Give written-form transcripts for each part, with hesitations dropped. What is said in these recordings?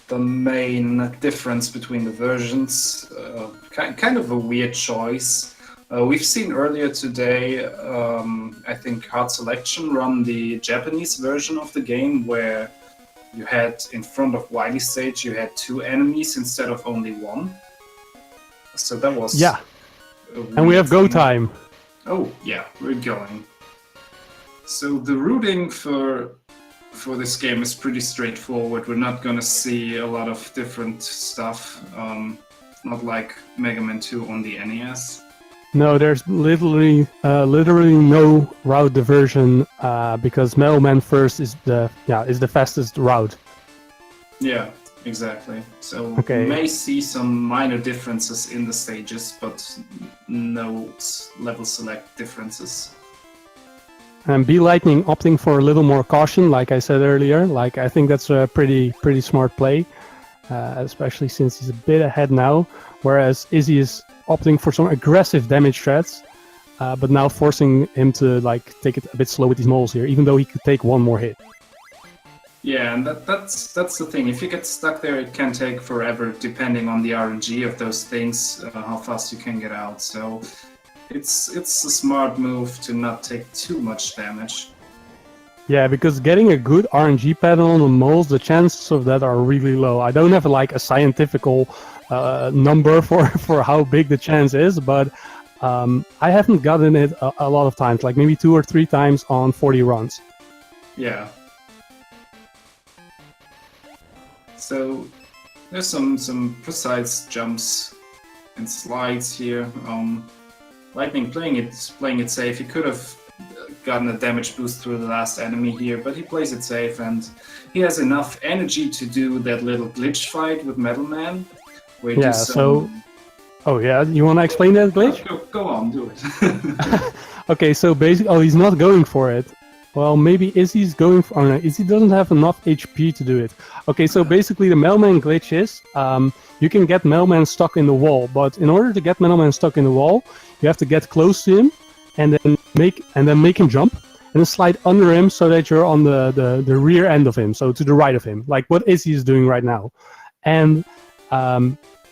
the main difference between the versions. Kind of a weird choice. We've seen earlier today, I think Hard Selection run the Japanese version of the game where you had in front of Wily stage you had 2 enemies instead of only 1. So that was and we have go time. Oh yeah, we're going. So the routing for this game is pretty straightforward. We're not gonna see a lot of different stuff. Not like Mega Man 2 on the NES. No, there's literally no route diversion because Metal Man First is the fastest route. Yeah, exactly. So we may see some minor differences in the stages, but no level select differences. And B Lightning opting for a little more caution, like I said earlier. Like I think that's a pretty smart play, especially since he's a bit ahead now. Whereas IZZIE is opting for some aggressive damage threats, but now forcing him to like take it a bit slow with these moles here, even though he could take 1 more hit. Yeah, and that's the thing. If you get stuck there, it can take forever, depending on the RNG of those things, how fast you can get out. So it's a smart move to not take too much damage. Yeah, because getting a good RNG pattern on the moles, the chances of that are really low. I don't have like a scientifical number for how big the chance is, but I haven't gotten it a lot of times, like maybe 2 or 3 times on 40 runs. Yeah. So there's some precise jumps and slides here. Lightning playing it safe. He could have gotten a damage boost through the last enemy here, but he plays it safe and he has enough energy to do that little glitch fight with Metal Man. Yeah, so... Oh yeah, you want to explain that glitch? Go on, do it. Okay, so basically... Oh, he's not going for it. Well, maybe IZZIE's going for... Oh no, IZZIE doesn't have enough HP to do it. Okay, so basically the Metal Man glitch is... you can get Metal Man stuck in the wall, but in order to get Metal Man stuck in the wall, you have to get close to him and then make him jump and then slide under him so that you're on the rear end of him, so to the right of him, like what IZZIE is doing right now. And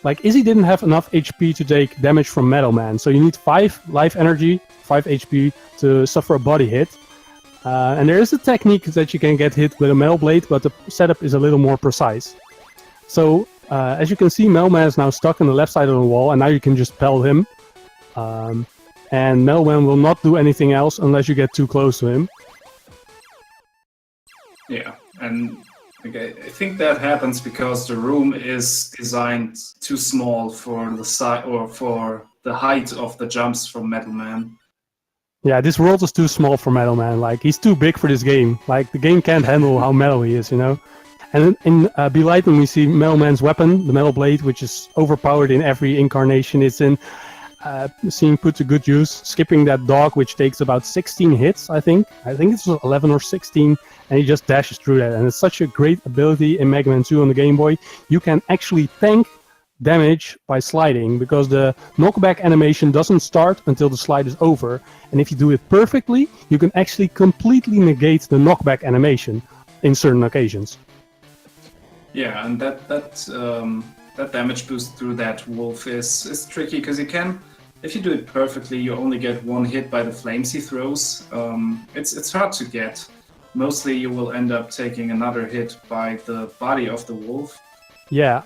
like IZZIE didn't have enough HP to take damage from Metal Man, so you need 5 life energy, 5 HP to suffer a body hit. And there is a technique that you can get hit with a Metal Blade, but the setup is a little more precise. So as you can see, Metal Man is now stuck on the left side of the wall, and now you can just pelt him. And Metal Man will not do anything else unless you get too close to him. Yeah, and okay, I think that happens because the room is designed too small for the side or for the height of the jumps from Metal Man. Yeah, this world is too small for Metal Man. Like, he's too big for this game. Like, the game can't handle how metal he is, you know? And in B Lightning, we see Metal Man's weapon, the Metal Blade, which is overpowered in every incarnation it's in, seeing put to good use. Skipping that dog, which takes about 16 hits, I think. I think it's 11 or 16, and he just dashes through that. And it's such a great ability in Mega Man 2 on the Game Boy. You can actually tank damage by sliding, because the knockback animation doesn't start until the slide is over. And if you do it perfectly, you can actually completely negate the knockback animation in certain occasions. Yeah, and that damage boost through that wolf is tricky, because you can, if you do it perfectly, you only get 1 hit by the flames he throws. It's hard to get. Mostly you will end up taking another hit by the body of the wolf. Yeah,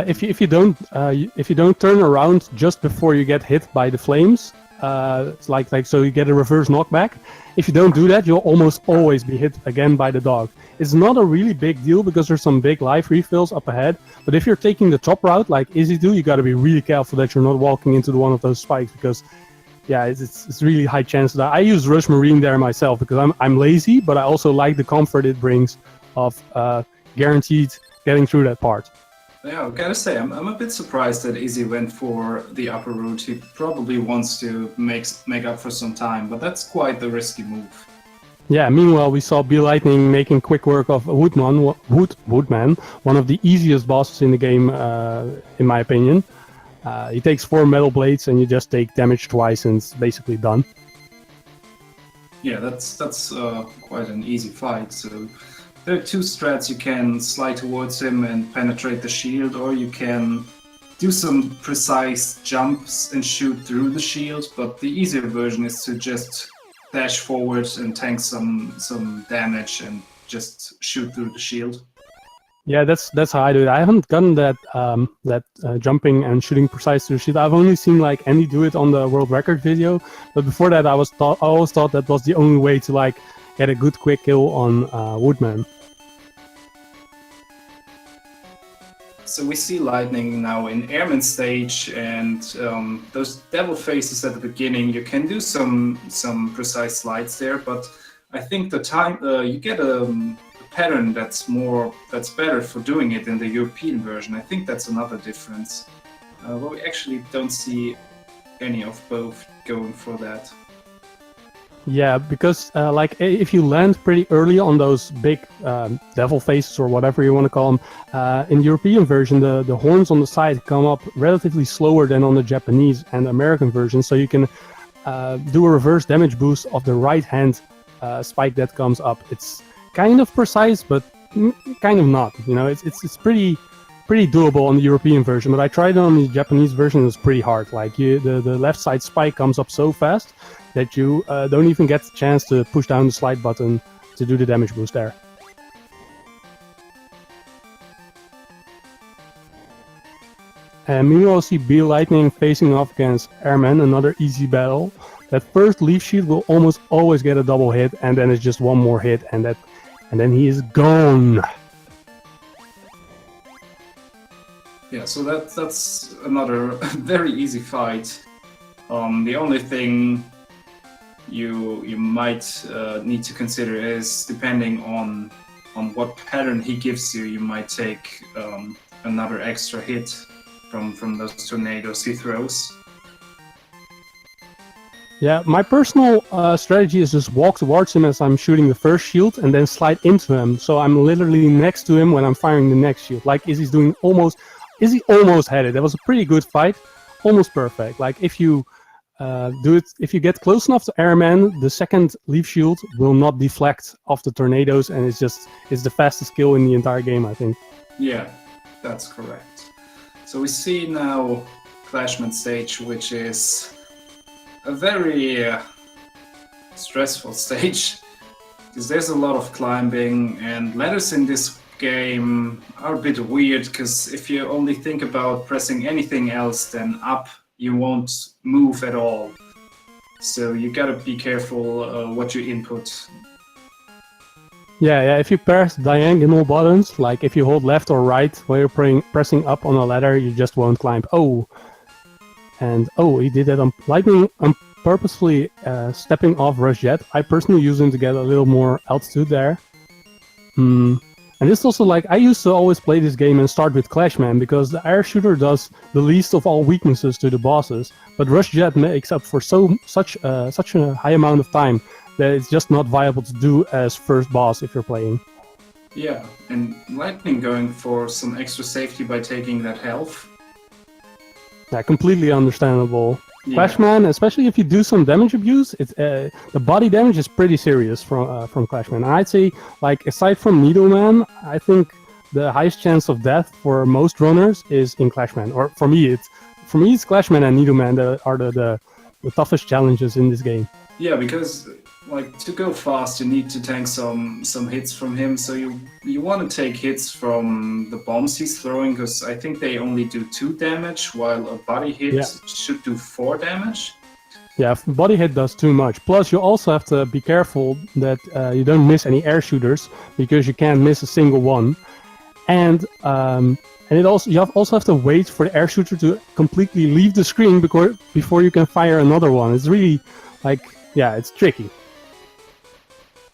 if you don't turn around just before you get hit by the flames, like so you get a reverse knockback. If you don't do that, you'll almost always be hit again by the dog. It's not a really big deal because there's some big life refills up ahead. But if you're taking the top route like IZZIE do, you got to be really careful that you're not walking into one of those spikes, because yeah, it's really high chance that I use Rush Marine there myself because I'm lazy, but I also like the comfort it brings of guaranteed getting through that part. Yeah, I gotta say, I'm a bit surprised that IZZIE went for the upper route. He probably wants to make up for some time, but that's quite the risky move. Yeah, meanwhile we saw B Lightning making quick work of Woodman, one of the easiest bosses in the game, in my opinion. He takes 4 metal blades and you just take damage twice and it's basically done. Yeah, that's quite an easy fight. So there are two strats. You can slide towards him and penetrate the shield, or you can do some precise jumps and shoot through the shield, but the easier version is to just dash forward and tank some damage and just shoot through the shield. Yeah, that's how I do it. I haven't gotten that jumping and shooting precise through the shield. I've only seen like Andy do it on the world record video, but before that I always thought that was the only way to like get a good quick kill on Woodman. So we see Lightning now in Airman stage, and those devil faces at the beginning, you can do some precise slides there, but I think the time you get a pattern that's better for doing it in the European version. I think that's another difference. But we actually don't see any of both going for that. Yeah, because like if you land pretty early on those big devil faces or whatever you want to call them, in the European version the horns on the side come up relatively slower than on the Japanese and American version, so you can do a reverse damage boost of the right hand spike that comes up. It's kind of precise, but kind of not. You know, it's pretty doable on the European version, but I tried it on the Japanese version. It was pretty hard. Like the left side spike comes up so fast that you don't even get the chance to push down the slide button to do the damage boost there. And meanwhile, we see B Lightning facing off against Airman, another easy battle. That first leaf shield will almost always get a double hit, and then it's just one more hit, and then he is gone. Yeah, so that's another very easy fight. The only thing you might need to consider is, depending on what pattern he gives you, you might take another extra hit from those tornadoes he throws. Yeah, my personal strategy is just walk towards him as I'm shooting the first shield and then slide into him, so I'm literally next to him when I'm firing the next shield. Like Izzy almost had it. That was a pretty good fight, almost perfect. Like if you if you get close enough to Airman, the second leaf shield will not deflect off the tornadoes, and it's the fastest kill in the entire game, I think. Yeah, that's correct. So we see now Clashman stage, which is a very stressful stage, because there's a lot of climbing, and ladders in this game are a bit weird, because if you only think about pressing anything else than up, you won't move at all. So you gotta be careful what you input. Yeah, if you press diagonal buttons, like if you hold left or right while you're pressing up on a ladder, you just won't climb. Oh, and he did that on Lightning. Purposefully stepping off Rush Jet. I personally use him to get a little more altitude there. And this also, like, I used to always play this game and start with Clashman, because the air shooter does the least of all weaknesses to the bosses, but Rush Jet makes up for such a high amount of time that it's just not viable to do as first boss if you're playing. Yeah, and Lightning going for some extra safety by taking that health. Yeah, completely understandable. Yeah. Clashman, especially if you do some damage abuse, the body damage is pretty serious from Clashman. And I'd say, like, aside from Needleman, I think the highest chance of death for most runners is in Clashman. Or for me, it's Clashman and Needleman that are the toughest challenges in this game. Yeah, because like to go fast, you need to tank some hits from him. So you want to take hits from the bombs he's throwing, because I think they only do 2 damage, while a body hit should do 4 damage. Yeah, body hit does too much. Plus, you also have to be careful that you don't miss any air shooters, because you can't miss a single one. And you also have to wait for the air shooter to completely leave the screen before you can fire another one. It's really it's tricky.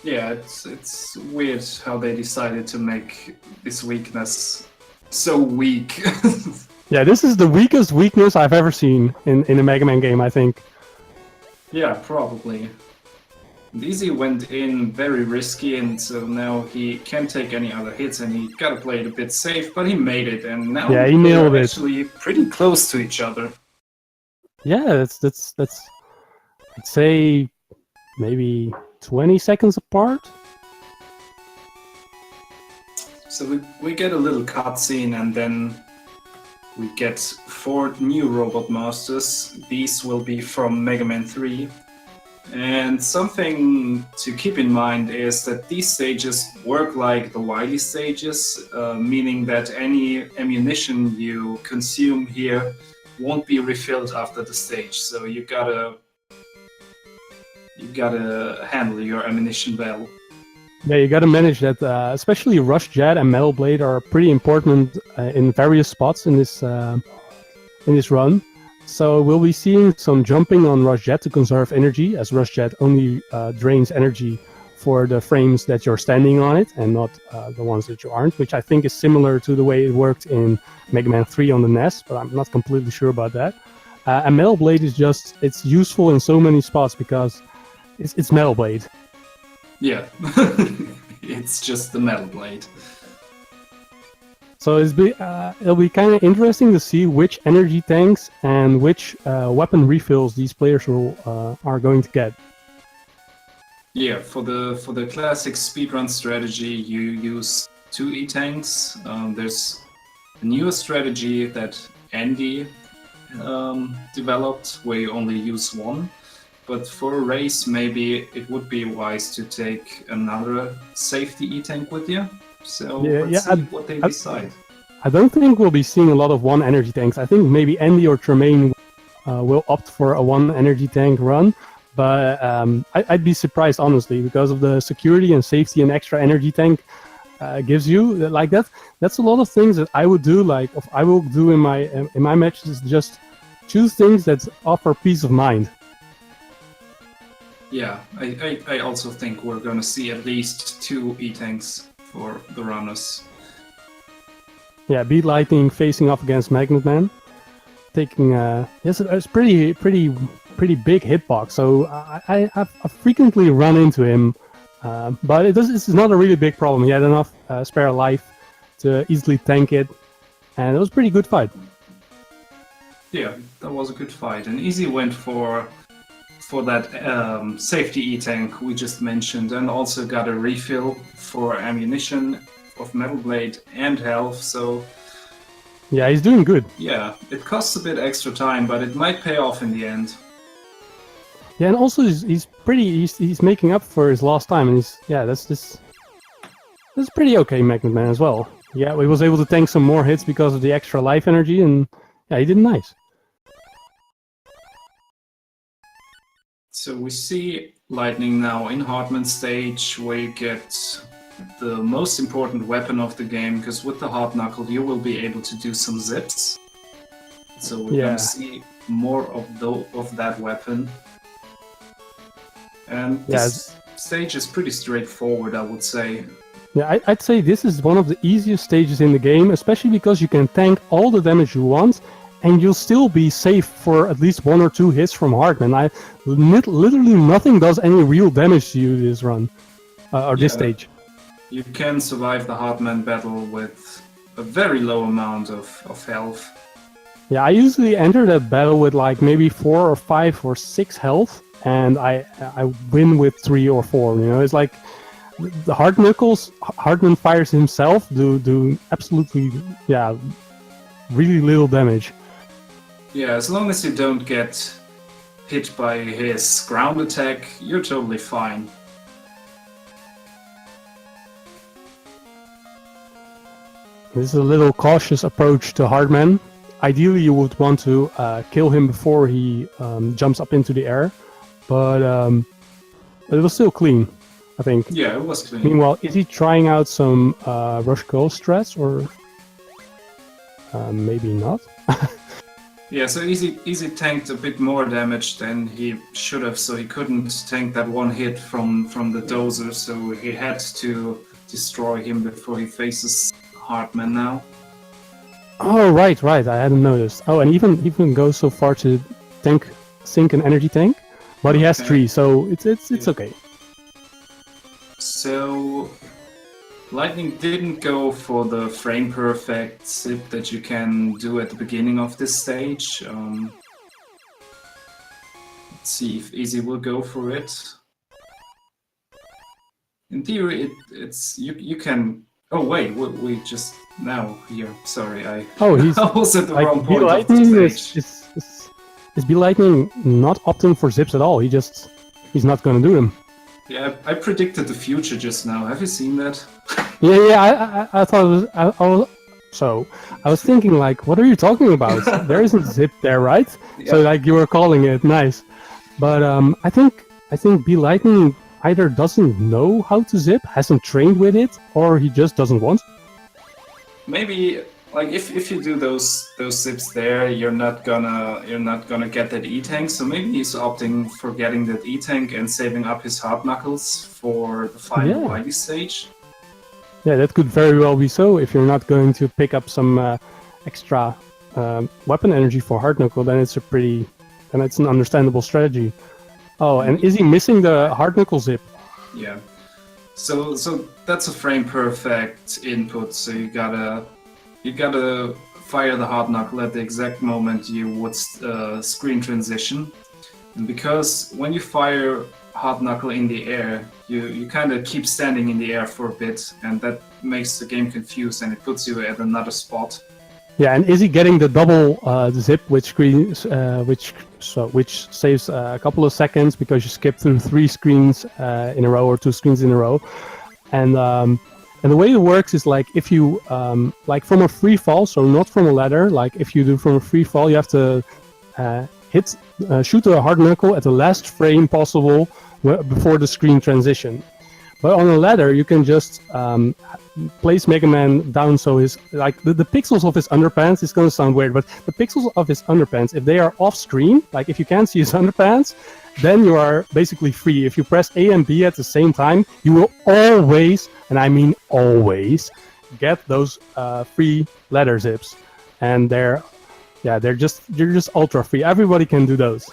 Yeah, it's weird how they decided to make this weakness so weak. Yeah, this is the weakest weakness I've ever seen in a Mega Man game, I think. Yeah, probably. IZZIE went in very risky, and so now he can't take any other hits, and he gotta play it a bit safe, but he made it, and now he nailed it. Actually pretty close to each other. Yeah, that's I'd say maybe 20 seconds apart. So we get a little cutscene, and then we get 4 new Robot Masters. These will be from Mega Man 3. And something to keep in mind is that these stages work like the Wily stages, meaning that any ammunition you consume here won't be refilled after the stage. So you gotta handle your ammunition well. Yeah, you gotta manage that. Especially Rush Jet and Metal Blade are pretty important in various spots in this run. So we'll be seeing some jumping on Rush Jet to conserve energy, as Rush Jet only drains energy for the frames that you're standing on it, and not the ones that you aren't, which I think is similar to the way it worked in Mega Man 3 on the NES, but I'm not completely sure about that. And Metal Blade is just, it's useful in so many spots because it's Metal Blade. Yeah, it's just the Metal Blade. So it'll be kind of interesting to see which energy tanks and which weapon refills these players are going to get. Yeah, for the classic speedrun strategy, you use 2 E-tanks. There's a newer strategy that Andy developed where you only use 1. But for a race, maybe it would be wise to take another safety E-tank with you. So let's see what they decide. I don't think we'll be seeing a lot of 1 energy tanks. I think maybe Andy or Tremaine will opt for a 1 energy tank run. But I'd be surprised, honestly, because of the security and safety an extra energy tank gives you. Like that's a lot of things that I would do. Like I will do in my matches, just choose things that offer peace of mind. Yeah, I also think we're gonna see at least 2 E-tanks for the runners. Yeah, Beat Lightning facing off against Magnet Man, taking yes, it's pretty big hitbox. So I frequently run into him, but this is not a really big problem. He had enough spare life to easily tank it, and it was a pretty good fight. Yeah, that was a good fight, and IZZIE went for that safety E-tank we just mentioned, and also got a refill for ammunition of Metal Blade and health, so... Yeah, he's doing good. Yeah, it costs a bit extra time, but it might pay off in the end. Yeah, and also he's making up for his lost time, and that's pretty okay, Magnet Man as well. Yeah, he was able to tank some more hits because of the extra life energy, and yeah, he did nice. So we see Lightning now in Hartman stage, where you get the most important weapon of the game, because with the Hard Knuckle you will be able to do some zips. So we're going to see more of that weapon. And this stage is pretty straightforward, I would say. Yeah, I'd say this is one of the easiest stages in the game, especially because you can tank all the damage you want, and you'll still be safe for at least 1 or 2 hits from Hartman. Literally nothing does any real damage to you this run, or this stage. You can survive the Hartman battle with a very low amount of health. Yeah, I usually enter that battle with like maybe 4 or 5 or 6 health, and I win with 3 or 4. You know, it's like the Hard Knuckles, Hartman fires himself do absolutely really little damage. Yeah, as long as you don't get hit by his ground attack, you're totally fine. This is a little cautious approach to Hardman. Ideally, you would want to kill him before he jumps up into the air, but it was still clean, I think. Yeah, it was clean. Meanwhile, is he trying out some Rush Girl strats, or maybe not? Yeah, so IZZIE tanked a bit more damage than he should have, so he couldn't tank that 1 hit from the dozer, so he had to destroy him before he faces Hartman now. Oh, right, I hadn't noticed. Oh, and even goes so far to sink an energy tank, but he has 3, so it's okay. So Lightning didn't go for the frame perfect zip that you can do at the beginning of this stage. Let's see if IZZIE will go for it. In theory, you can Oh wait, we just now here. Sorry, I Oh, he's I was at the like wrong B point of the Lightning stage. is B Lightning not opting for zips at all. He's not gonna do them. Yeah, I predicted the future just now. Have you seen that? Yeah. I thought it was. I was thinking like, what are you talking about? There isn't zip there, right? So Yeah. like you were calling it nice, but I think B Lightning either doesn't know how to zip, hasn't trained with it, or he just doesn't want. Maybe like if you do those zips there, you're not gonna get that E tank. So maybe he's opting for getting that E tank and saving up his hard knuckles for the final Yeah. Wily stage. Yeah, that could very well be so. If you're not going to pick up some extra weapon energy for hard knuckle, then it's an understandable strategy. Oh, and is he missing the hard knuckle zip? Yeah. So that's a frame perfect input. So you gotta fire the hard knuckle at the exact moment you would screen transition, and because when you fire hard knuckle in the air, you kind of keep standing in the air for a bit, and that makes the game confused and it puts you at another spot. Yeah, and is he getting the double zip, which saves a couple of seconds because you skip through 3 screens in a row or 2 screens in a row, and the way it works is like if you like from a free fall, so not from a ladder. Like if you do from a free fall, you have to shoot a hard knuckle at the last frame possible before the screen transition. But on a ladder, you can just place Mega Man down so his like the pixels of his underpants is going to sound weird, but the pixels of his underpants, if they are off screen, like if you can't see his underpants, then you are basically free. If you press A and B at the same time, you will always, and I mean always, get those free ladder zips, and they're just ultra free. Everybody can do those.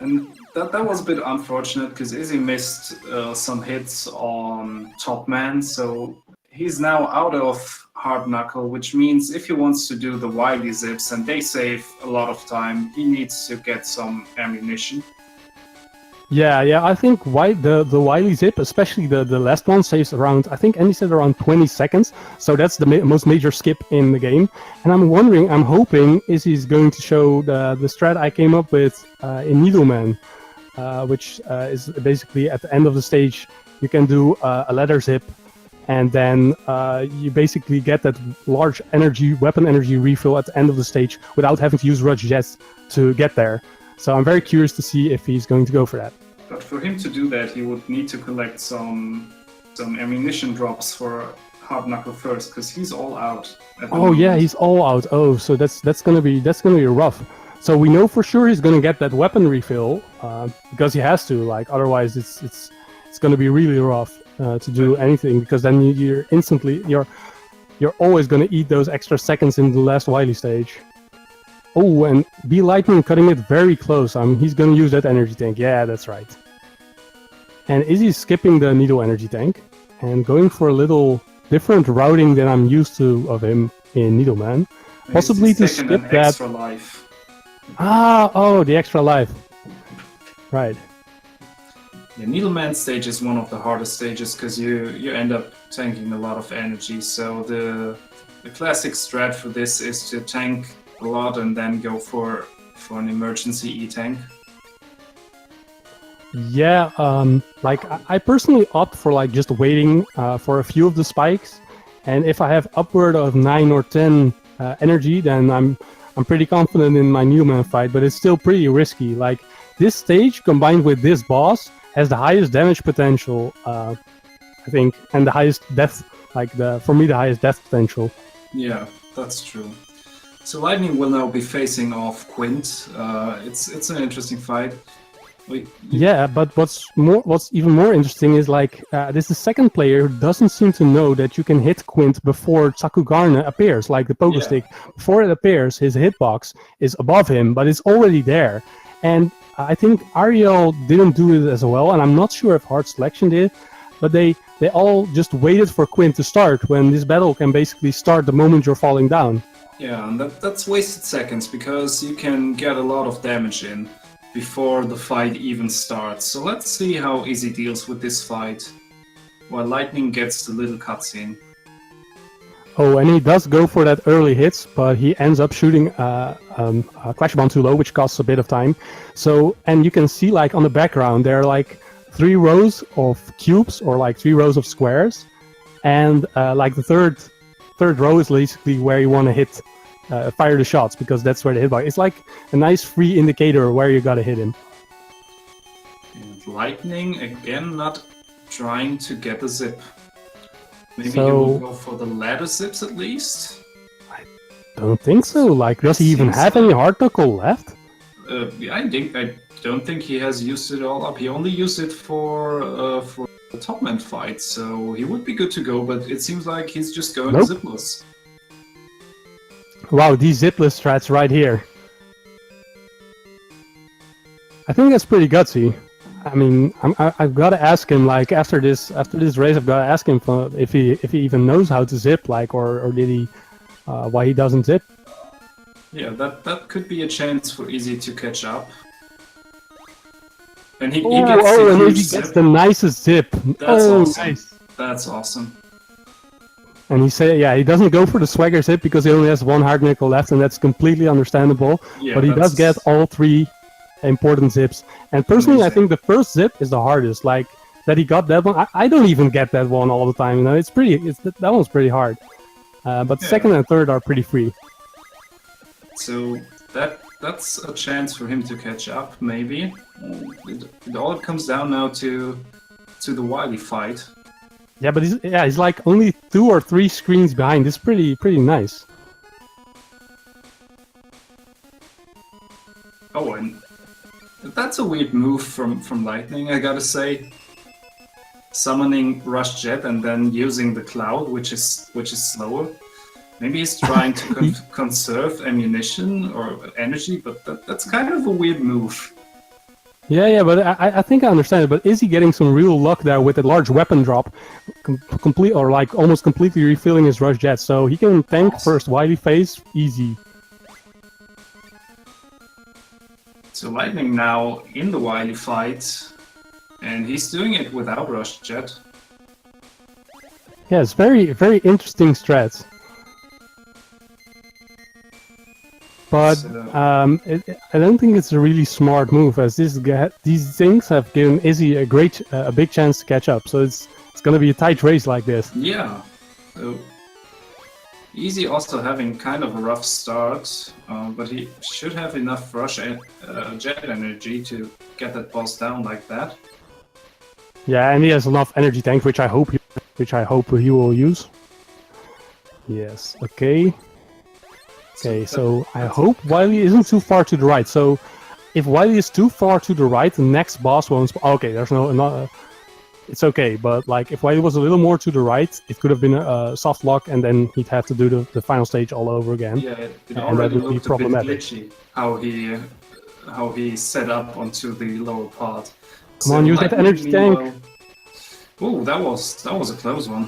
And that was a bit unfortunate because IZZIE missed some hits on Top Man, so he's now out of hard knuckle, which means if he wants to do the Wily zips, and they save a lot of time, he needs to get some ammunition. Yeah, I think the Wily zip, especially the last one, saves around, I think Andy said around 20 seconds, so that's the most major skip in the game. And I'm hoping Izzy's going to show the strat I came up with in Needleman, which is basically at the end of the stage, you can do a ladder zip, and then you basically get that large weapon energy refill at the end of the stage without having to use Rush Jets to get there. So I'm very curious to see if he's going to go for that. But for him to do that, he would need to collect some ammunition drops for hard knuckle first, because he's all out. Oh yeah, he's all out. Oh, so that's gonna be rough. So we know for sure he's gonna get that weapon refill because he has to. Like otherwise, it's gonna be really rough to do anything, because then you're always gonna eat those extra seconds in the last Wily stage. Oh, and B Lightning cutting it very close. He's gonna use that energy tank. Yeah, that's right. And Izzy's skipping the needle energy tank and going for a little different routing than I'm used to of him in Needleman. Possibly to skip that. Extra life. Oh, the extra life. Right. The Needleman stage is one of the hardest stages because you end up tanking a lot of energy. So the classic strat for this is to tank a lot and then go for an emergency E-tank. Yeah, like I personally opt for like just waiting for a few of the spikes, and if I have upward of 9 or 10 energy, then I'm pretty confident in my Needleman fight. But it's still pretty risky. Like this stage combined with this boss has the highest damage potential, I think, and the highest death. For me, the highest death potential. Yeah, that's true. So Lightning will now be facing off Quint. It's an interesting fight. Yeah, but what's even more interesting is like this is the second player who doesn't seem to know that you can hit Quint before Sakugarne appears, like the pogo stick. Before it appears, his hitbox is above him, but it's already there. And I think Ariel didn't do it as well, and I'm not sure if Hard Selection did, but they all just waited for Quint to start when this battle can basically start the moment you're falling down. Yeah, and that's wasted seconds because you can get a lot of damage in before the fight even starts. So let's see how IZZIE deals with this fight while Lightning gets the little cutscene. Oh, and he does go for that early hits, but he ends up shooting a Clash Bomb too low, which costs a bit of time. So, and you can see like on the background, there are like 3 rows of cubes or like 3 rows of squares, and like the third row is basically where you want to hit, fire the shots, because that's where the hitbox. It's like a nice free indicator where you gotta hit him. And Lightning again not trying to get the zip. Maybe So- he will go for the ladder zips at least. Don't think so. Like, does he even Seems have like- any hard knuckle left? I don't think he has used it all up. He only used it for the Topman fight, so he would be good to go. But it seems like he's just going Nope. zipless. Wow, these zipless strats right here. I think that's pretty gutsy. I mean, I've got to ask him, like, after this race, I've got to ask him if he even knows how to zip, like, or did he, why he doesn't zip. Yeah, that could be a chance for IZZIE to catch up. And he Oh, gets the and huge he zip. gets the nicest zip. That's Oh, awesome. nice. That's awesome. And he said, yeah, he doesn't go for the swagger zip because he only has 1 hard nickel left, and that's completely understandable. Yeah, But he does get all 3 important zips. And personally, I Amazing. think the first zip is the hardest. Like, that he got that one. I don't even get that one all the time. You know, that one's pretty hard. But Yeah. second and third are pretty free. So that's a chance for him to catch up, maybe. It all comes down now to the Wily fight. Yeah, but he's like only 2 or 3 screens behind. It's pretty nice. Oh, and that's a weird move from Lightning, I gotta say. Summoning Rush Jet and then using the Cloud, which is slower. Maybe he's trying to conserve ammunition or energy, but that's kind of a weird move. Yeah, but I think I understand it. But is he getting some real luck there with a large weapon drop, complete or like almost completely refilling his Rush Jet, so he can tank Awesome. first Wily phase easy. So Lightning now in the Wily fight, and he's doing it without Rush Jet. Yeah, it's very interesting strats. But So- I don't think it's a really smart move, as these things have given IZZIE a big chance to catch up. So it's gonna be a tight race like this. Yeah. So IZZIE also having kind of a rough start, but he should have enough jet energy to get that boss down like that. Yeah, and he has enough energy tank, which I hope he will use. Yes. Okay. Okay, so I hope Wily isn't too far to the right. So if Wily is too far to the right, the next boss won't okay, there's it's okay, but like if Wily was a little more to the right, it could have been a soft lock, and then he'd have to do the final stage all over again. Yeah, it And that already would be looked a bit problematic. glitchy how he set up onto the lower part. Come on, use that Lightning, energy tank. meanwhile- Oh, that was a close one.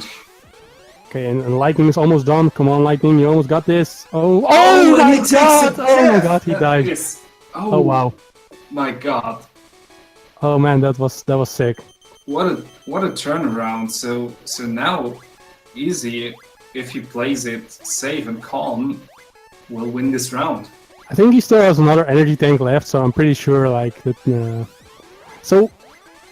Okay, and Lightning is almost done. Come on, Lightning, you almost got this. Oh and my he takes god! it. Oh my Yeah, god, he that died. is- Oh wow. My god. Oh man, that was sick. What a turnaround. So now IZZIE, if he plays it safe and calm, will win this round. I think he still has another energy tank left, so I'm pretty sure like that. So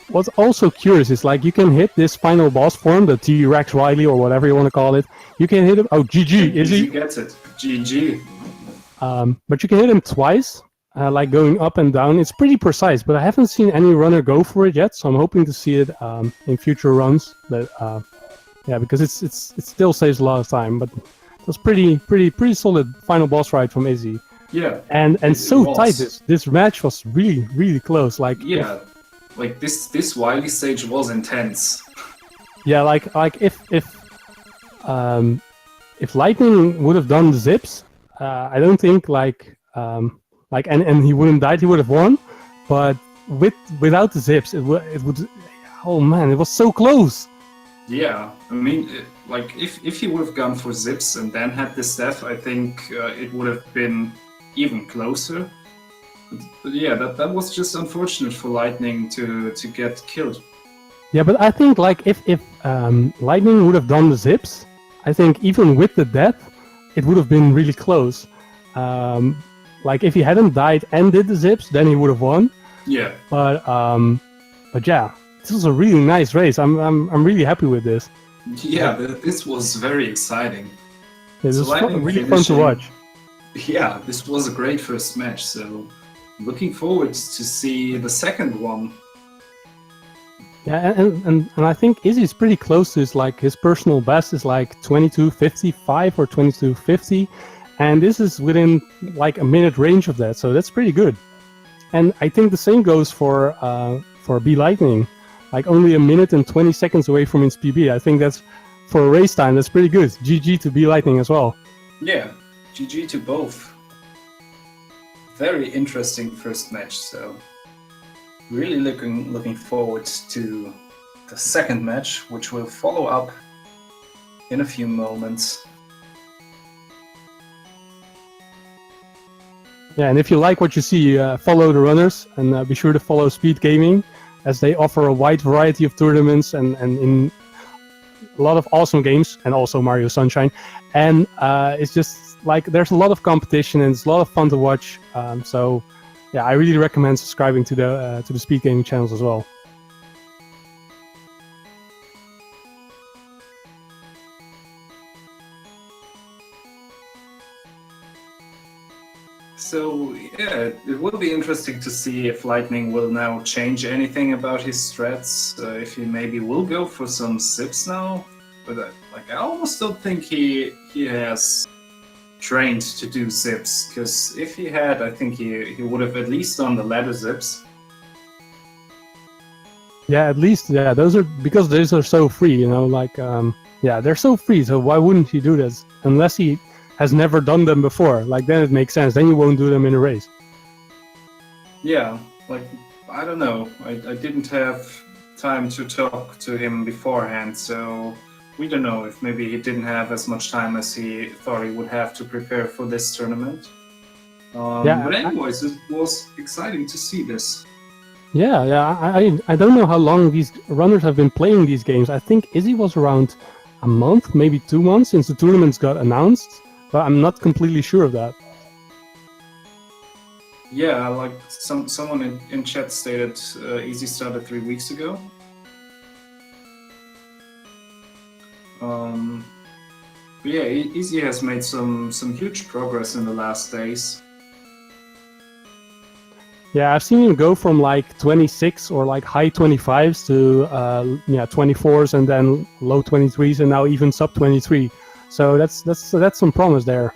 what's also curious is like you can hit this final boss form, the T-Rex Wily or whatever you want to call it. You can hit him. Oh, GG, is IZZIE he? gets it. GG. But you can hit him twice, like going up and down. It's pretty precise, but I haven't seen any runner go for it yet, so I'm hoping to see it in future runs. That yeah, because it still saves a lot of time. But it was pretty solid final boss fight from IZZIE. Yeah. And It so was. tight. This match was really close. Like Yeah. Like this Wily stage was intense. yeah, like if Lightning would have done the zips, I don't think and he wouldn't died, he would have won. But without the zips, it would. Oh man, it was so close. Yeah, I mean, like if he would have gone for zips and then had the staff, I think it would have been even closer. But yeah, that was just unfortunate for Lightning to get killed. Yeah, but I think like if Lightning would have done the zips, I think even with the death, it would have been really close. Like if he hadn't died and did the zips, then he would have won. Yeah. But yeah, this was a really nice race. I'm really happy with this. Yeah, this was very exciting. This So was Lightning really fun to finishing- watch. Yeah, this was a great first match, so looking forward to see the second one. Yeah, and I think Izzy's pretty close to his personal best is like 22:55 or 22:50, and this is within like a minute range of that, so that's pretty good. And I think the same goes for B Lightning, like only a minute and 20 seconds away from his PB. I think that's for a race time, that's pretty good. GG to B Lightning as well. Yeah, GG to both. Very interesting first match, so really looking forward to the second match, which will follow up in a few moments. Yeah, and if you like what you see, follow the runners and be sure to follow Speed Gaming, as they offer a wide variety of tournaments and in a lot of awesome games, and also Mario Sunshine. And it's just like there's a lot of competition and it's a lot of fun to watch. So yeah, I really recommend subscribing to the Speed Gaming channels as well. So yeah, it will be interesting to see if Lightning will now change anything about his strats. If he maybe will go for some zips now, but I almost don't think he has trained to do zips, because if he had, I think he would have at least done the ladder zips. Yeah, at least those are so free, you know, like yeah, they're so free. So why wouldn't he do this unless he has never done them before? Like then it makes sense. Then you won't do them in a race. Yeah, like I don't know. I didn't have time to talk to him beforehand, so we don't know if maybe he didn't have as much time as he thought he would have to prepare for this tournament. But anyways, it was exciting to see this. Yeah, I don't know how long these runners have been playing these games. I think Izzy was around a month, maybe 2 months since the tournaments got announced, but I'm not completely sure of that. Yeah, like someone in chat stated, IZZIE started 3 weeks ago. But yeah, IZZIE has made some huge progress in the last days. Yeah, I've seen him go from like 26 or like high 25s to 24s and then low 23s and now even sub 23. So that's some promise there.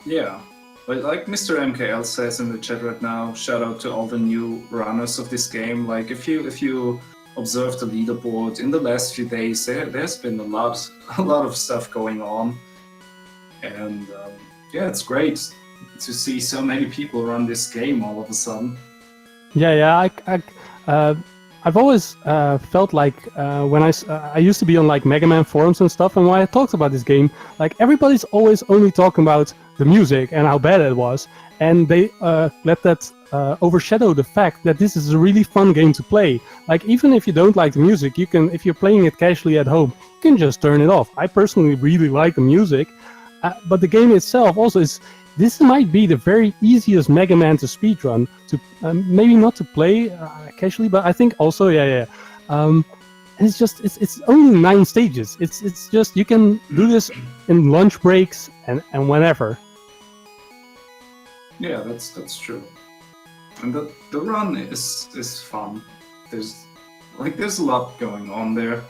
Yeah, but like Mr. MKL says in the chat right now, shout out to all the new runners of this game. Like if you observe the leaderboard in the last few days, there's been a lot of stuff going on, and yeah, it's great to see so many people run this game all of a sudden. Yeah, I've always felt like when I used to be on like Mega Man forums and stuff, and when I talked about this game, like everybody's always only talking about the music and how bad it was, and they let that overshadow the fact that this is a really fun game to play. Like even if you don't like the music, you can, if you're playing it casually at home, you can just turn it off. I personally really like the music, but the game itself also is. This might be the very easiest Mega Man to speedrun, to maybe not to play casually, but I think also, it's just it's only 9 stages. It's just you can do this in lunch breaks and whenever. Yeah, that's true. And the run is fun. There's a lot going on there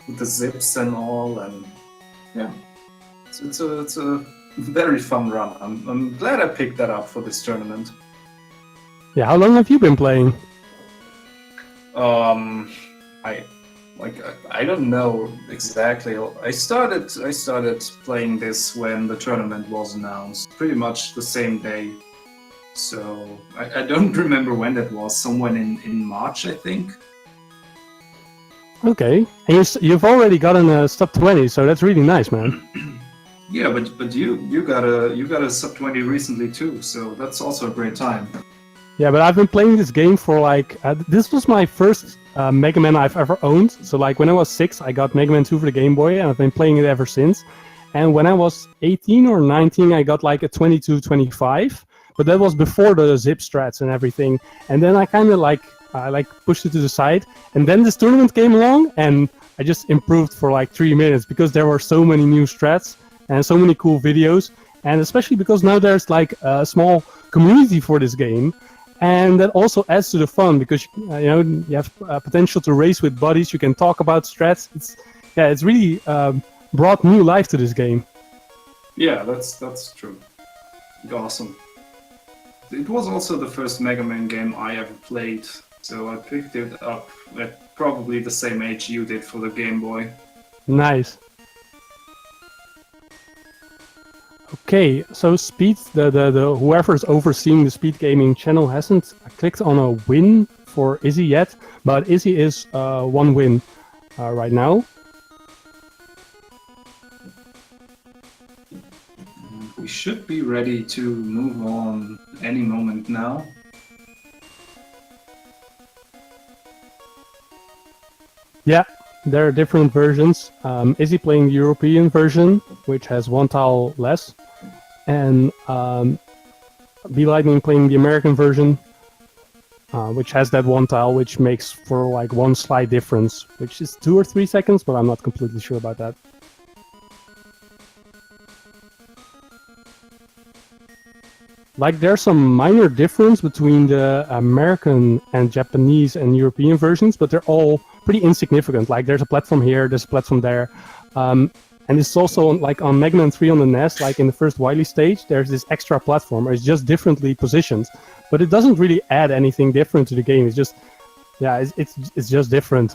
with the zips and all, and yeah, it's a very fun run. I'm glad I picked that up for this tournament. Yeah, how long have you been playing? I don't know exactly. I started playing this when the tournament was announced, pretty much the same day. So I don't remember when that was. Somewhere in March, I think. Okay, and you've already gotten a sub 20, so that's really nice, man. Yeah, but you got a sub 20 recently too, so that's also a great time. Yeah, but I've been playing this game for like this was my first Mega Man I've ever owned. So like when I was 6, I got Mega Man 2 for the Game Boy, and I've been playing it ever since. And when I was 18 or 19, I got like a 2225, but that was before the zip strats and everything. And then I kind of like pushed it to the side, and then this tournament came along, and I just improved for like 3 minutes because there were so many new strats and so many cool videos, and especially because now there's like a small community for this game, and that also adds to the fun because you have potential to race with buddies. You can talk about strats. It's really brought new life to this game. Yeah, that's true. Awesome. It was also the first Mega Man game I ever played, so I picked it up at probably the same age you did for the Game Boy. Nice. Okay, so Speed, the whoever's overseeing the Speed Gaming channel hasn't clicked on a win for IZZIE yet, but IZZIE is 1 win right now. We should be ready to move on any moment now. Yeah, there are different versions. IZZIE playing the European version, which has 1 tile less, and B-Lightning playing the American version, which has that 1 tile, which makes for like 1 slight difference, which is 2 or 3 seconds, but I'm not completely sure about that. Like there's some minor difference between the American and Japanese and European versions, but they're all pretty insignificant. Like there's a platform here, there's a platform there, and it's also like on Mega Man 3 on the NES, like in the first Wily stage, there's this extra platform. It's just differently positioned, but it doesn't really add anything different to the game. It's just, yeah, it's just different.